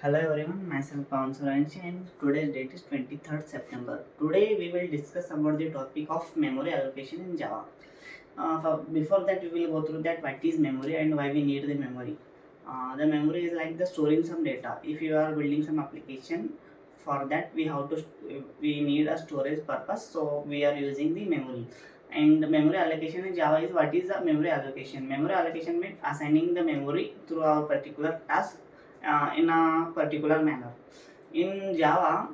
Hello everyone, myself Pawan Suranshi and today's date is 23rd September. Today we will discuss about the topic of memory allocation in Java. Before that we will go through that what is memory and why we need the memory. The memory is like the storing some data. If you are building some application, for that we need a storage purpose, so we are using the memory. And memory allocation in Java is what is the memory allocation? Memory allocation means assigning the memory through a particular task in a particular manner. In Java,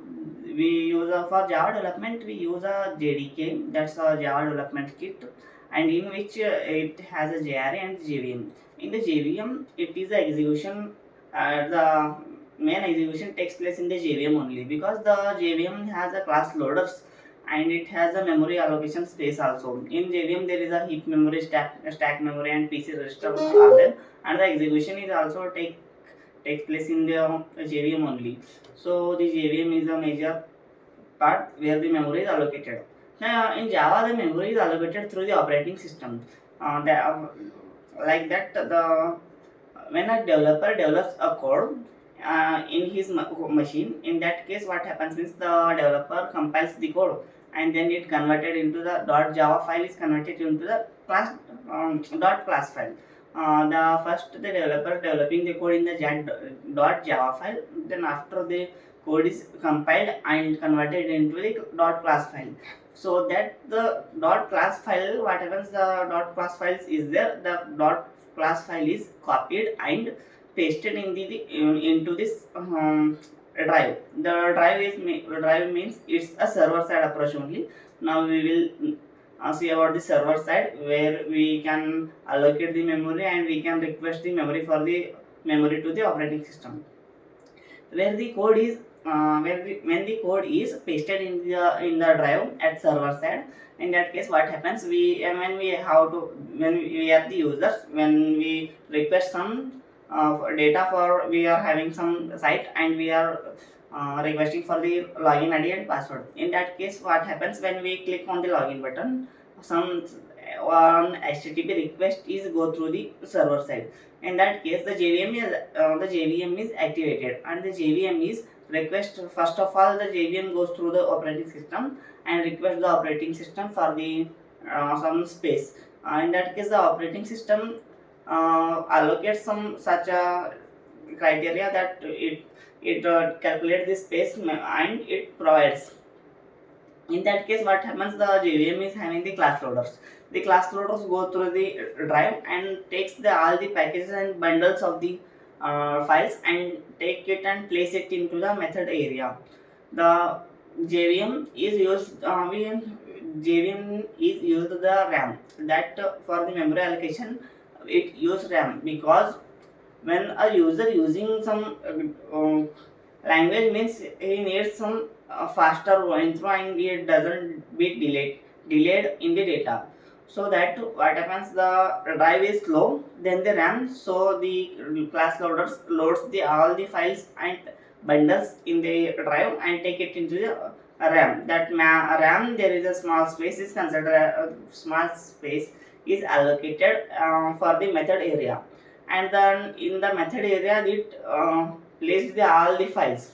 we use for Java development we use a JDK, that's a Java development kit, and in which it has a JRE and JVM. In the JVM, it is the execution. The main execution takes place in the JVM only because the JVM has a class loaders and it has a memory allocation space also. In JVM, there is a heap memory, stack memory, and PC register are there, and the execution is also takes place in the JVM only. So the JVM is a major part where the memory is allocated. Now in Java, the memory is allocated through the operating system. Like that, the when a developer develops a code in his machine, in that case, what happens is the developer compiles the code and then it converted into the .java file is converted into the class file. The first the developer developing the code in the .java file, then after the code is compiled and converted into the .class file. So that the .class file, what happens, the .class files is there, the .class file is copied and pasted into this drive. The drive means it's a server side approach only. Now we will see about the server side where we can allocate the memory and we can request the memory for the memory to the operating system. Where the code is when the code is pasted in the drive at server side, in that case what happens, when we have to, when we are the users, when we request some data, for we are having some site and we are requesting for the login ID and password. In that case what happens, when we click on the login button, some one HTTP request is go through the server side. In that case the JVM is activated and the JVM is request. First of all, the JVM goes through the operating system and request the operating system for the some space. In that case the operating system allocates some such a criteria that it calculates the space and it provides. In that case what happens, the JVM is having the class loaders. The class loaders go through the drive and takes all the packages and bundles of the files and take it and place it into the method area. The JVM is used JVM is used the RAM, that for the memory allocation it use RAM, because when a user using some language, means he needs some faster going through and it doesn't be delayed in the data. So that what happens, the drive is slow, then the RAM, so the class loaders loads the all the files and bundles in the drive and take it into the RAM. RAM, there is a small space is considered small space is allocated for the method area, and then in the method area it placed all the files.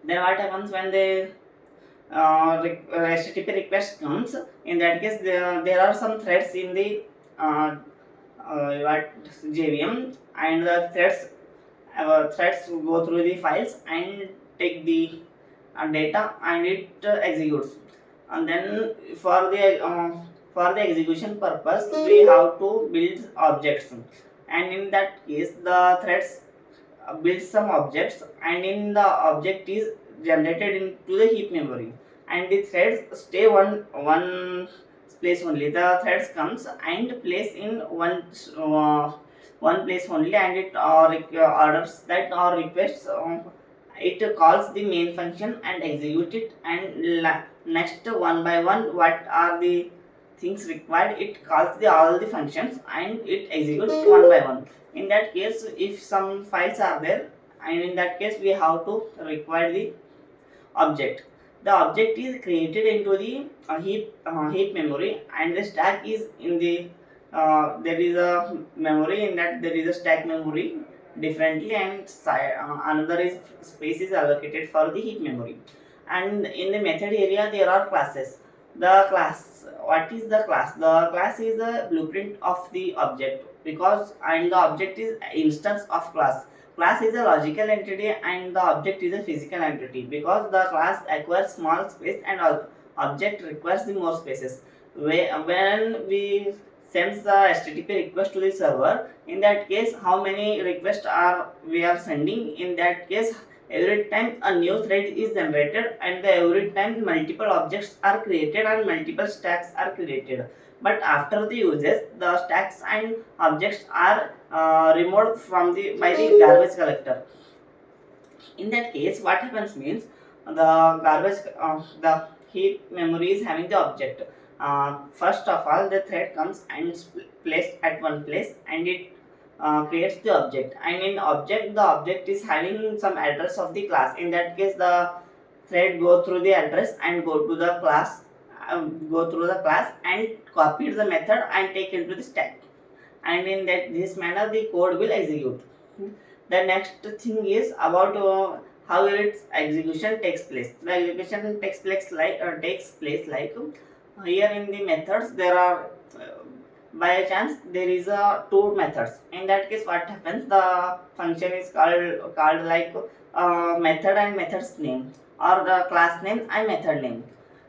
Then what happens when the HTTP request comes? In that case, there are some threads in the what JVM, and the threads go through the files and take the data and it executes. And then for the execution purpose, we have to build objects, and in that case the threads build some objects, and in the object is generated into the heap memory, and the threads stay one place only. The threads comes and place in one place only, and it orders that or requests, it calls the main function and execute it, and next one by one what are the things required, it calls all the functions and it executes one by one. In that case, if some files are there, and in that case we have to require the object. The object is created into the heap memory, and the stack is in the there is a memory, in that there is a stack memory, differently, and another is space is allocated for the heap memory. And in the method area there are classes. The class, what is the class? The class is the blueprint of the object, because and the object is instance of class. Class is a logical entity and the object is a physical entity, because the class acquires small space and object requires the more spaces. When we sends the HTTP request to the server, in that case how many requests are we are sending? In that case, every time a new thread is generated, and every time multiple objects are created and multiple stacks are created. But after the uses, the stacks and objects are removed from the by the garbage collector. In that case, what happens means the the heap memory is having the object. First of all, the thread comes and is placed at one place, and it creates the object. And in object, the object is having some address of the class. In that case, the thread go through the address and go through the class and copy the method and take into the stack. And in that this manner the code will execute. The next thing is about how its execution takes place. The execution takes place like here in the methods there are by a chance there is a two methods. In that case, what happens? The function is called like method and method's name, or the class name and method name.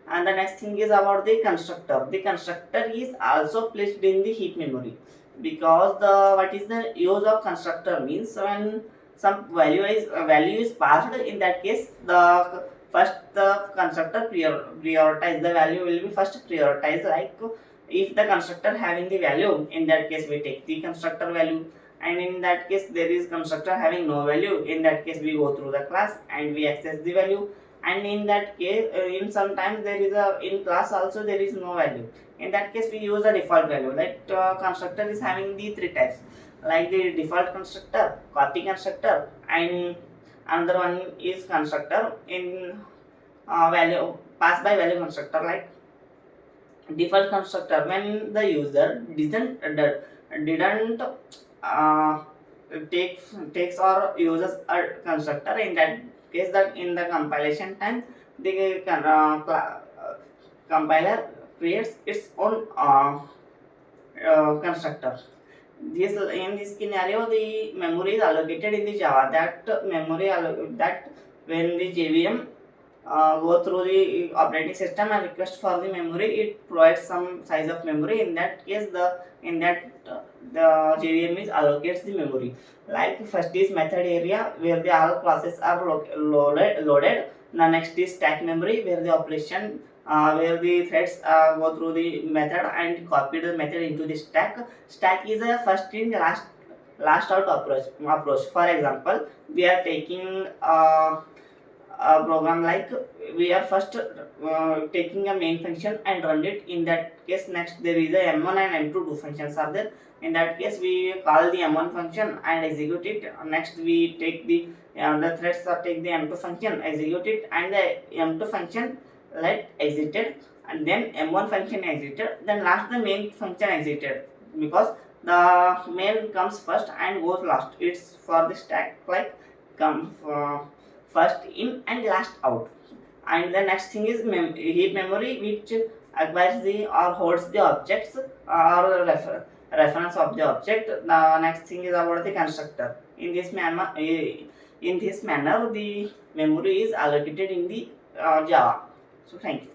And the next thing is about the constructor. The constructor is also placed in the heap memory, because the what is the use of constructor means when some value is passed. In that case, the first the constructor prioritize the value will be first prioritized. Like if the constructor having the value, in that case we take the constructor value. And in that case there is constructor having no value, in that case we go through the class and we access the value. And in that case, in sometimes there is a in class also there is no value. In that case we use a default value. Like constructor is having the three types, like the default constructor, copy constructor, and another one is constructor in value pass by value constructor. Like default constructor, when the user didn't uh, takes or uses a constructor, in that case that in the compilation time the compiler creates its own constructor. This in this scenario the memory is allocated in the Java. That when the JVM go through the operating system and request for the memory, it provides some size of memory. In that case, the JVM is allocates the memory. Like first is method area where the all classes are loaded. The next is stack memory where the operation where the threads go through the method and copy the method into the stack. Stack is a first in last out approach. For example, we are taking a program like we are first taking a main function and run it. In that case, next there is a m1 and m2 two functions are there. In that case, we call the m1 function and execute it. Next we take the threads or take the m2 function, execute it, and the m2 function let exited, and then m1 function exited, then last the main function exited, because the main comes first and goes last. It's for the stack like come first in and last out. And the next thing is heap memory, which acquires the or holds the objects or reference of the object. The next thing is about the constructor. In this manner the memory is allocated in the Java. So thank you.